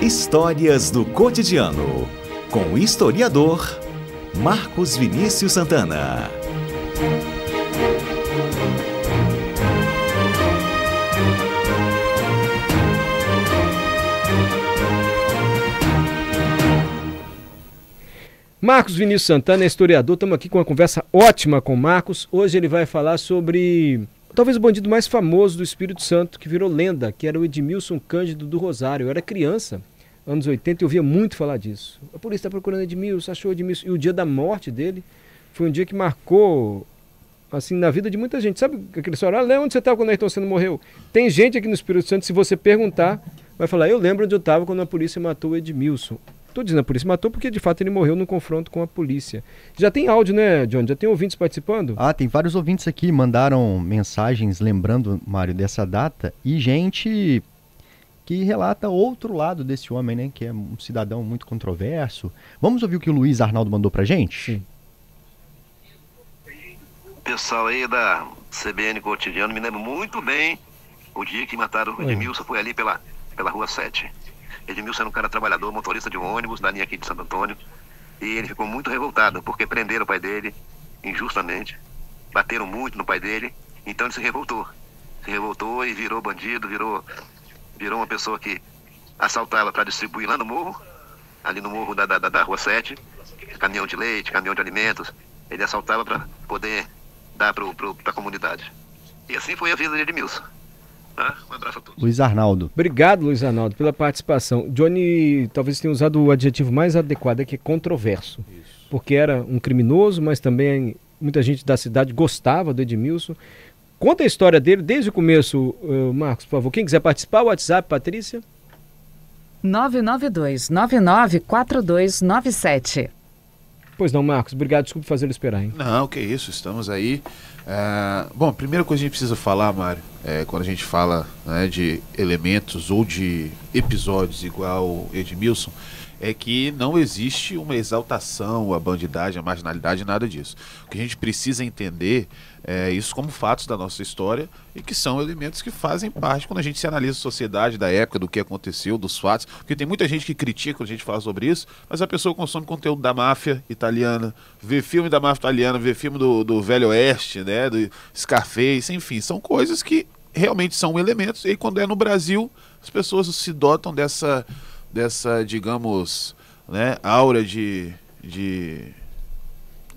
Histórias do cotidiano, com o historiador Marcos Vinícius Santana. Marcos Vinícius Santana é historiador, estamos aqui com uma conversa ótima com o Marcos. Hoje ele vai falar sobre talvez o bandido mais famoso do Espírito Santo, que virou lenda, que era o Edmilson Cândido do Rosário. Eu era criança, anos 80, e eu ouvia muito falar disso. A polícia está procurando Edmilson, achou Edmilson. E o dia da morte dele foi um dia que marcou, assim, na vida de muita gente. Sabe aquele história? Lembra onde você estava quando o Ayrton Senna morreu? Tem gente aqui no Espírito Santo, se você perguntar, vai falar, eu lembro onde eu estava quando a polícia matou o Edmilson. Estou dizendo a polícia matou porque de fato ele morreu no confronto com a polícia. Já tem áudio, né, John? Já tem ouvintes participando? Tem vários ouvintes aqui, mandaram mensagens lembrando, Mário, dessa data, e gente que relata outro lado desse homem, né, que é um cidadão muito controverso. Vamos ouvir o que o Luiz Arnaldo mandou pra gente? Sim. Pessoal aí da CBN Cotidiano, me lembro muito bem o dia que mataram o Edmilson, foi ali pela Rua 7. Edmilson era um cara trabalhador, motorista de um ônibus da linha aqui de Santo Antônio, e ele ficou muito revoltado, porque prenderam o pai dele injustamente, bateram muito no pai dele, então ele se revoltou e virou bandido, virou uma pessoa que assaltava para distribuir lá no morro, ali no morro da Rua 7, caminhão de leite, caminhão de alimentos, ele assaltava para poder dar para a comunidade. E assim foi a vida de Edmilson. Um abraço a todos. Luiz Arnaldo. Obrigado, Luiz Arnaldo, pela participação. Johnny talvez tenha usado o adjetivo mais adequado, que é controverso. Isso. Porque era um criminoso, mas também muita gente da cidade gostava do Edmilson. Conta a história dele desde o começo, Marcos, por favor. Quem quiser participar, o WhatsApp, Patrícia? 992-994297. Pois não, Marcos. Obrigado, desculpe fazê-lo esperar, hein? Não, que isso, estamos aí. Bom, a primeira coisa que a gente precisa falar, Mário, quando a gente fala, né, de elementos ou de episódios igual Edmilson, é que não existe uma exaltação à bandidagem, à marginalidade, nada disso. O que a gente precisa entender é isso como fatos da nossa história e que são elementos que fazem parte quando a gente se analisa a sociedade da época, do que aconteceu, dos fatos, porque tem muita gente que critica quando a gente fala sobre isso, mas a pessoa consome conteúdo da máfia italiana, vê filme da máfia italiana, vê filme do Velho Oeste, né, do Scarface, enfim, são coisas que realmente são elementos, e quando é no Brasil, as pessoas se dotam dessa digamos, né, aura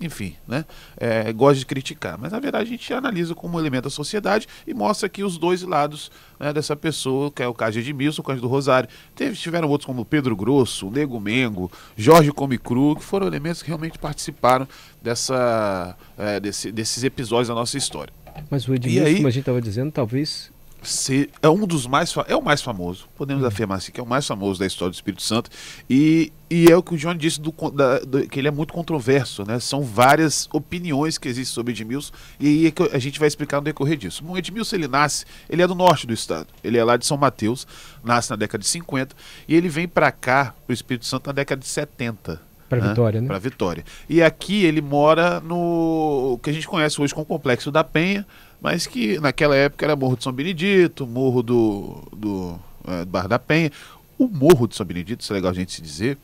enfim, né, gosta de criticar, mas na verdade a gente analisa como elemento da sociedade e mostra aqui os dois lados, né, dessa pessoa, que é o caso de Edmilson, o caso do Rosário. Tiveram outros como Pedro Grosso, Nego Mengo, Jorge Comicru, que foram elementos que realmente participaram desses episódios da nossa história. Mas o Edmilson, como a gente estava dizendo, talvez... é um dos é o mais famoso, podemos afirmar assim, que é o mais famoso da história do Espírito Santo, e é o que o John disse, que ele é muito controverso, né? São várias opiniões que existem sobre Edmilson, e aí a gente vai explicar no decorrer disso. Bom, Edmilson, ele é do norte do estado, ele é lá de São Mateus, nasce na década de 50, e ele vem para cá, para o Espírito Santo, na década de 70. Para Vitória, né? Para Vitória. E aqui ele mora no que a gente conhece hoje como Complexo da Penha, mas que naquela época era Morro de São Benedito, Morro do Bar da Penha. O Morro de São Benedito, isso é legal a gente se dizer,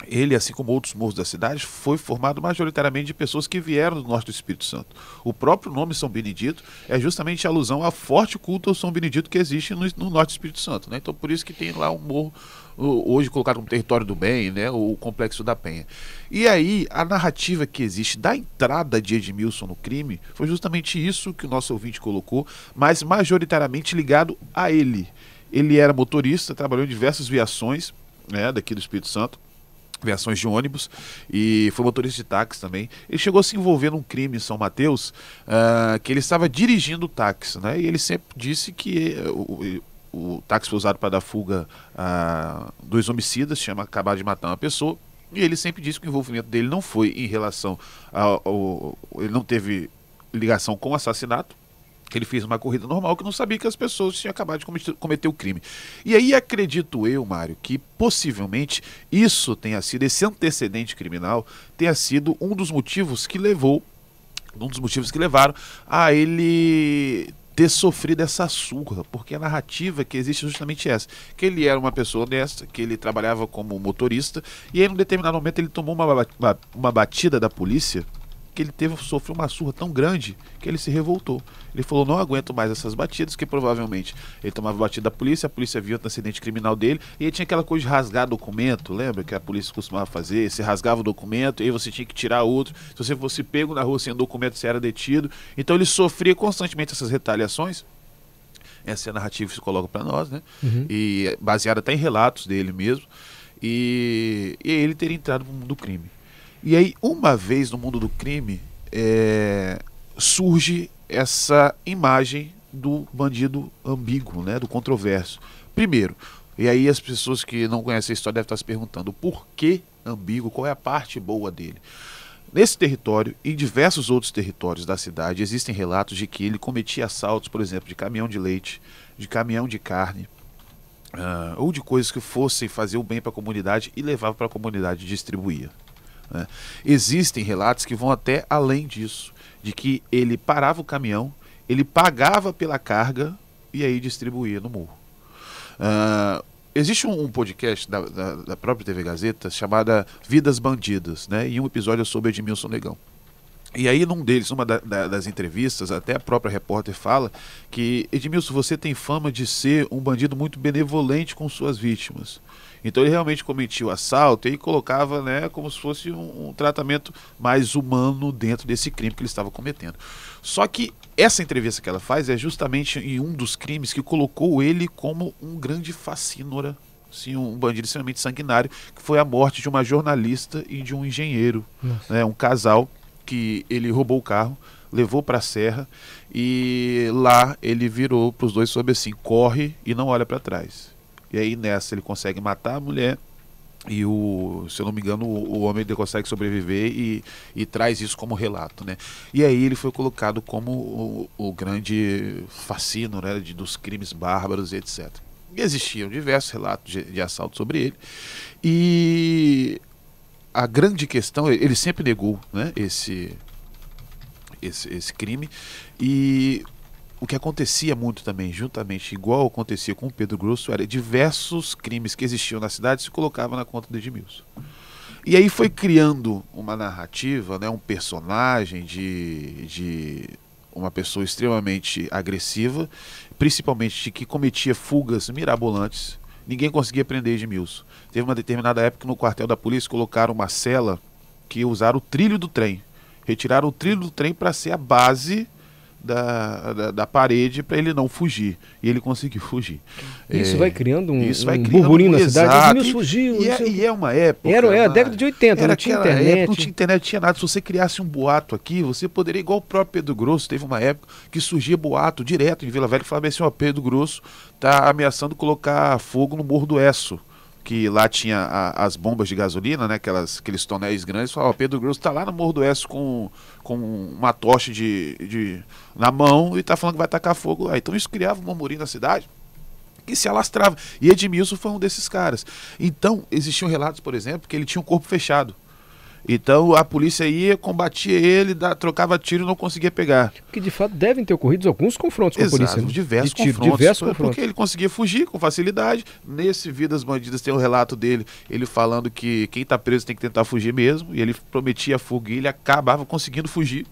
ele, assim como outros morros da cidade, foi formado majoritariamente de pessoas que vieram do norte do Espírito Santo. O próprio nome São Benedito é justamente alusão ao forte culto ao São Benedito que existe no norte do Espírito Santo, né? Então por isso que tem lá um morro, hoje colocado como território do bem, né, o Complexo da Penha. E aí, a narrativa que existe da entrada de Edmilson no crime foi justamente isso que o nosso ouvinte colocou, mas majoritariamente ligado a ele. Ele era motorista, trabalhou em diversas viações, né, daqui do Espírito Santo, viações de ônibus, e foi motorista de táxi também. Ele chegou a se envolver num crime em São Mateus, que ele estava dirigindo o táxi, né, e ele sempre disse que o táxi foi usado para dar fuga a 2 homicidas, tinha acabado de matar uma pessoa, e ele sempre disse que o envolvimento dele não foi em relação ele não teve ligação com o assassinato, que ele fez uma corrida normal, que não sabia que as pessoas tinham acabado de cometer o crime. E aí acredito eu, Mário, que possivelmente isso tenha sido, esse antecedente criminal tenha sido um dos motivos que levaram a ele ter sofrido essa surra, porque a narrativa que existe é justamente essa, que ele era uma pessoa honesta, que ele trabalhava como motorista, e aí, em um determinado momento, ele tomou uma batida da polícia, que ele sofreu uma surra tão grande que ele se revoltou. Ele falou, não aguento mais essas batidas, que provavelmente ele tomava batida da polícia, a polícia viu o antecedente criminal dele, e aí tinha aquela coisa de rasgar documento, lembra que a polícia costumava fazer? Você rasgava o documento, e aí você tinha que tirar outro, se você fosse pego na rua sem documento, você era detido. Então ele sofria constantemente essas retaliações. Essa é a narrativa que se coloca para nós, né? E baseada até em relatos dele mesmo, e ele teria entrado no mundo do crime. E aí, uma vez no mundo do crime, surge essa imagem do bandido ambíguo, né, do controverso. Primeiro, e aí as pessoas que não conhecem a história devem estar se perguntando, por que ambíguo? Qual é a parte boa dele? Nesse território e em diversos outros territórios da cidade, existem relatos de que ele cometia assaltos, por exemplo, de caminhão de leite, de caminhão de carne, ou de coisas que fossem fazer o bem para a comunidade e levava para a comunidade e distribuía. Né? Existem relatos que vão até além disso, de que ele parava o caminhão, ele pagava pela carga e aí distribuía no morro. Existe um podcast da própria TV Gazeta chamada Vidas Bandidas, né? E um episódio é sobre Edmilson Negão. E aí num deles, uma das entrevistas, até a própria repórter fala que Edmilson, você tem fama de ser um bandido muito benevolente com suas vítimas. Então ele realmente cometia o assalto e colocava, né, como se fosse um tratamento mais humano dentro desse crime que ele estava cometendo. Só que essa entrevista que ela faz é justamente em um dos crimes que colocou ele como um grande facínora, sim, um bandido extremamente sanguinário, que foi a morte de uma jornalista e de um engenheiro, né, um casal que ele roubou o carro, levou para a serra e lá ele virou para os dois sobre assim, corre e não olha para trás. E aí nessa ele consegue matar a mulher e se eu não me engano o homem consegue sobreviver e traz isso como relato, né? E aí ele foi colocado como o grande fascínio, né, dos crimes bárbaros e etc. E existiam diversos relatos de assalto sobre ele e a grande questão, ele sempre negou, né, esse crime. E o que acontecia muito também, juntamente, igual acontecia com o Pedro Grosso, era diversos crimes que existiam na cidade se colocavam na conta do Edmilson. E aí foi criando uma narrativa, né, um personagem de uma pessoa extremamente agressiva, principalmente de que cometia fugas mirabolantes. Ninguém conseguia prender Edmilson. Teve uma determinada época que no quartel da polícia colocaram uma cela que usaram o trilho do trem. Retiraram o trilho do trem para ser a base da parede para ele não fugir. E ele conseguiu fugir. Isso vai criando um burburinho na cidade. Exato. Fugiu. E é uma época... Era a década de 80, não tinha internet. Época, não tinha internet, não tinha nada. Se você criasse um boato aqui, você poderia, igual o próprio Pedro Grosso, teve uma época que surgia boato direto em Vila Velha, que falava assim, ó, Pedro Grosso está ameaçando colocar fogo no Morro do Esso, que lá tinha as bombas de gasolina, né, aqueles tonéis grandes. Falava, Pedro Grosso está lá no Morro do Esso com uma tocha na mão e está falando que vai tacar fogo lá. Então isso criava um murmurinho na cidade que se alastrava. E Edmilson foi um desses caras. Então existiam relatos, por exemplo, que ele tinha um corpo fechado. Então a polícia ia, combatia ele, trocava tiro e não conseguia pegar. Porque de fato devem ter ocorrido alguns confrontos com a polícia. Né? Diversos confrontos. Porque ele conseguia fugir com facilidade. Nesse Vidas Bandidas tem um relato dele, ele falando que quem está preso tem que tentar fugir mesmo. E ele prometia a fuga e ele acabava conseguindo fugir.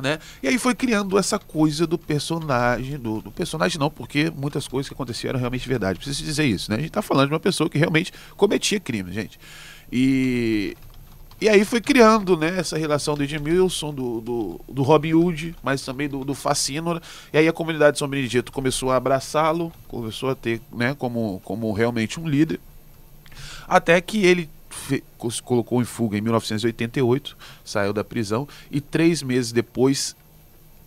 Né? E aí foi criando essa coisa do personagem, do personagem não, porque muitas coisas que aconteciam eram realmente verdade. Preciso dizer isso, né? A gente está falando de uma pessoa que realmente cometia crime, gente. E aí foi criando, né, essa relação do Edmilson, do Robin Hood, mas também do Facínora. E aí a comunidade de São Benedito começou a abraçá-lo, começou a ter, né, como realmente um líder. Até que ele se colocou em fuga em 1988, saiu da prisão, e 3 meses depois,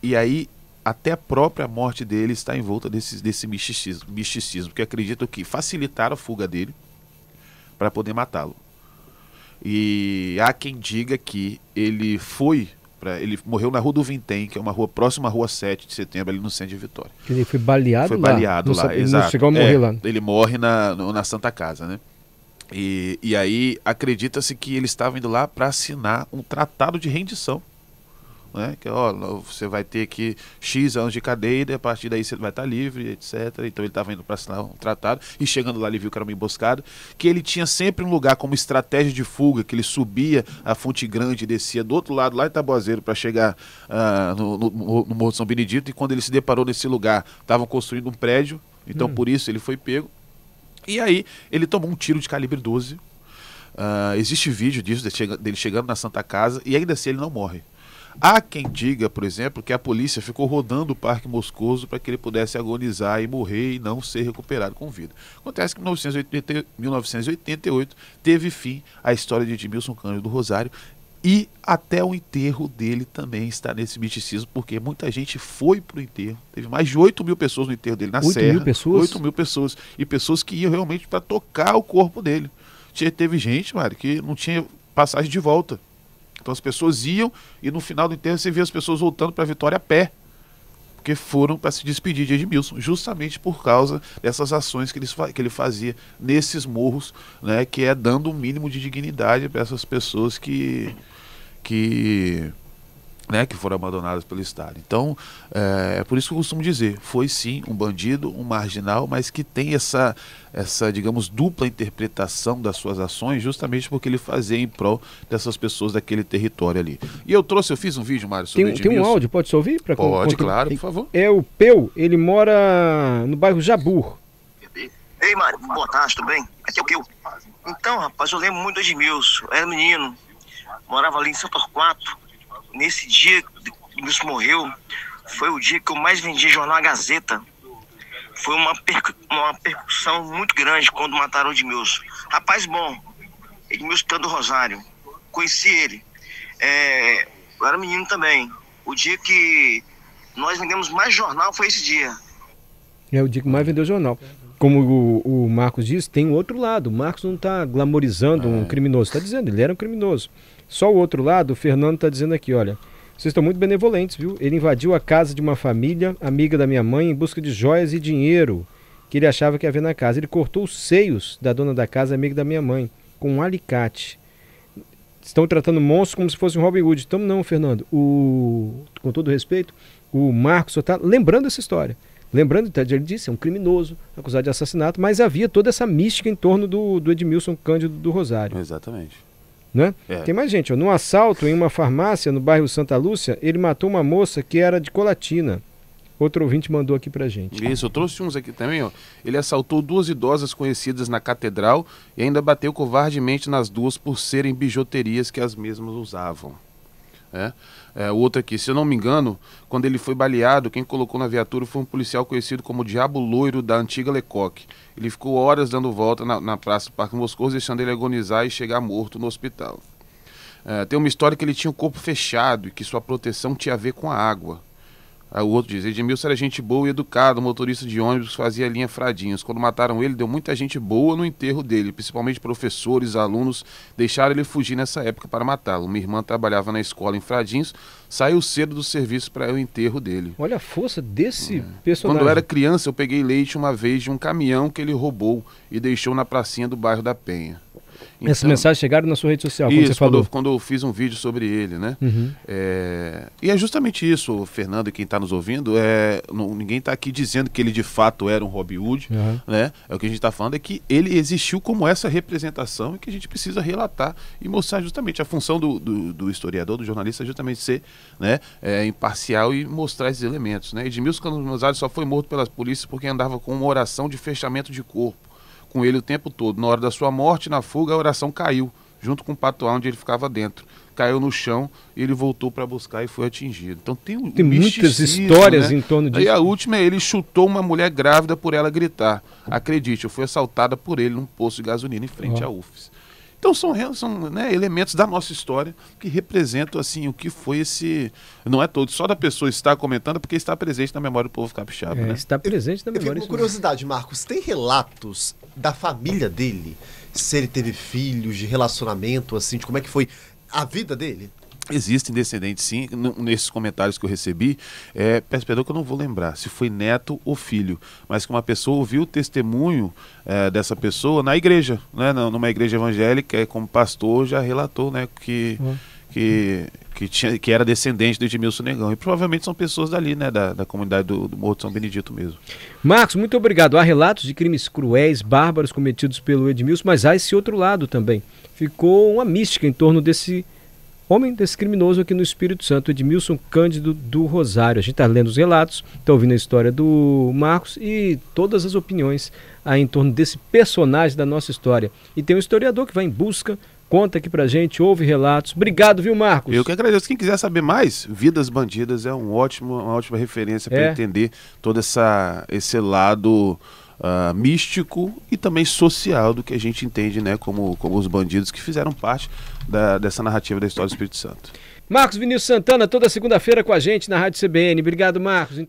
e aí até a própria morte dele está envolta desse misticismo, porque acredito que facilitaram a fuga dele para poder matá-lo. E há quem diga que ele morreu na Rua do Vintém, que é uma rua próxima à Rua 7 de Setembro, ali no centro de Vitória. Ele foi baleado lá? Foi baleado lá, exato. Não chegou a morrer lá. Ele morre na Santa Casa, né? E aí acredita-se que ele estava indo lá para assinar um tratado de rendição. né? Que ó, você vai ter aqui X anos de cadeia e a partir daí você vai estar livre, etc. Então ele estava indo para assinar um tratado e chegando lá ele viu que era uma emboscada, que ele tinha sempre um lugar como estratégia de fuga, que ele subia a Fonte Grande e descia do outro lado, lá em Taboazeiro, para chegar no Morro de São Benedito, e quando ele se deparou nesse lugar, estavam construindo um prédio, então por isso ele foi pego. E aí ele tomou um tiro de calibre 12. Existe vídeo disso, dele chegando na Santa Casa, e ainda assim ele não morre. Há quem diga, por exemplo, que a polícia ficou rodando o Parque Moscoso para que ele pudesse agonizar e morrer e não ser recuperado com vida. Acontece que em 1988 teve fim a história de Edmilson Cândido do Rosário, e até o enterro dele também está nesse misticismo, porque muita gente foi pro enterro. Teve mais de 8 mil pessoas no enterro dele na Serra. 8 mil pessoas? 8 mil pessoas. E pessoas que iam realmente para tocar o corpo dele. Teve gente, Mário, que não tinha passagem de volta. Então as pessoas iam e no final do enterro você via as pessoas voltando para Vitória a pé, porque foram para se despedir de Edmilson, justamente por causa dessas ações que ele fazia nesses morros, né, que é dando um mínimo de dignidade para essas pessoas que foram abandonadas pelo Estado. Então, é por isso que eu costumo dizer, foi sim um bandido, um marginal, mas que tem essa, digamos, dupla interpretação das suas ações, justamente porque ele fazia em prol dessas pessoas daquele território ali. E eu fiz um vídeo, Mário, sobre Edmilson. Tem um áudio, pode se ouvir? Pode, claro, por favor. É o Peu, ele mora no bairro Jabur. Ei, Mário, boa tarde, tudo bem? Aqui é o Peu. Então, rapaz, eu lembro muito do Edmilson, eu era menino, morava ali em São Torquato. Nesse dia que o Edmilson morreu, foi o dia que eu mais vendi jornal A Gazeta. Foi uma percussão muito grande quando mataram o Edmilson. Rapaz bom, Edmilson Cândido do Rosário. Conheci ele. Eu era menino também. O dia que nós vendemos mais jornal foi esse dia. É o dia que mais vendeu jornal. Como o Marcos disse, tem o outro lado. O Marcos não está glamorizando um criminoso. Está dizendo, ele era um criminoso. Só o outro lado, o Fernando está dizendo aqui, olha, vocês estão muito benevolentes, viu? Ele invadiu a casa de uma família, amiga da minha mãe, em busca de joias e dinheiro que ele achava que havia na casa. Ele cortou os seios da dona da casa, amiga da minha mãe, com um alicate. Estão tratando o monstro como se fosse um Robin Hood. Então não, Fernando, com todo respeito, o Marcos só está lembrando essa história. Lembrando, ele disse, é um criminoso acusado de assassinato, mas havia toda essa mística em torno do Edmilson Cândido do Rosário. Exatamente. Né? Tem mais gente, ó. Num assalto em uma farmácia no bairro Santa Lúcia, ele matou uma moça que era de Colatina. Outro ouvinte mandou aqui pra gente. Isso, eu trouxe uns aqui também, ó. Ele assaltou 2 idosas conhecidas na catedral e ainda bateu covardemente nas duas por serem bijuterias que as mesmas usavam. O outro aqui, se eu não me engano, quando ele foi baleado, quem colocou na viatura foi um policial conhecido como Diabo Loiro da antiga Lecoque. Ele ficou horas dando volta na praça do Parque Moscoso, deixando ele agonizar e chegar morto no hospital. Tem uma história que ele tinha o corpo fechado e que sua proteção tinha a ver com a água. O outro diz, Edmilson era gente boa e educado, motorista de ônibus, fazia linha Fradinhos. Quando mataram ele, deu muita gente boa no enterro dele, principalmente professores, alunos, deixaram ele fugir nessa época para matá-lo. Minha irmã trabalhava na escola em Fradinhos, saiu cedo do serviço para o enterro dele. Olha a força desse personagem. Quando eu era criança, eu peguei leite uma vez de um caminhão que ele roubou e deixou na pracinha do bairro da Penha. Então, essas mensagens chegaram na sua rede social, como isso, você falou. Quando eu fiz um vídeo sobre ele, né? Uhum. E é justamente isso, o Fernando e quem está nos ouvindo, ninguém está aqui dizendo que ele de fato era um Robin Hood, né? O que a gente está falando é que ele existiu como essa representação e que a gente precisa relatar e mostrar justamente a função do historiador, do jornalista, é justamente ser, né, imparcial e mostrar esses elementos, né? Edmilson Cândido do Rosário só foi morto pelas polícias porque andava com uma oração de fechamento de corpo com ele o tempo todo. Na hora da sua morte, na fuga, a oração caiu, junto com o patuá onde ele ficava dentro. Caiu no chão, ele voltou para buscar e foi atingido. Então tem muitas histórias, né, em torno disso. E a última é ele chutou uma mulher grávida por ela gritar. Acredite, eu fui assaltada por ele num posto de gasolina em frente à UFES. Então são né, elementos da nossa história que representam assim o que foi esse... Não é todo, só da pessoa estar comentando porque está presente na memória do povo capixaba. Né? Está presente na memória. Eu tenho uma curiosidade, Marcos. Tem relatos da família dele? Se ele teve filhos, de relacionamento, assim, de como é que foi a vida dele? Existem descendentes, sim. Nesses comentários que eu recebi, peço perdão que eu não vou lembrar se foi neto ou filho, mas que uma pessoa ouviu o testemunho dessa pessoa na igreja, né, numa igreja evangélica, como pastor, já relatou, né, que que era descendente do Edmilson Negão. E provavelmente são pessoas dali, né, da comunidade do Morro de São Benedito mesmo. Marcos, muito obrigado. Há relatos de crimes cruéis, bárbaros cometidos pelo Edmilson, mas há esse outro lado também. Ficou uma mística em torno desse homem, desse criminoso aqui no Espírito Santo, Edmilson Cândido do Rosário. A gente está lendo os relatos, está ouvindo a história do Marcos e todas as opiniões aí em torno desse personagem da nossa história. E tem um historiador que vai em busca, conta aqui pra gente, ouve relatos. Obrigado, viu, Marcos? Eu que agradeço. Quem quiser saber mais, Vidas Bandidas é uma ótima referência para entender todo esse lado místico e também social do que a gente entende, né, como os bandidos que fizeram parte dessa narrativa da história do Espírito Santo. Marcos Vinícius Santana, toda segunda-feira com a gente na Rádio CBN. Obrigado, Marcos.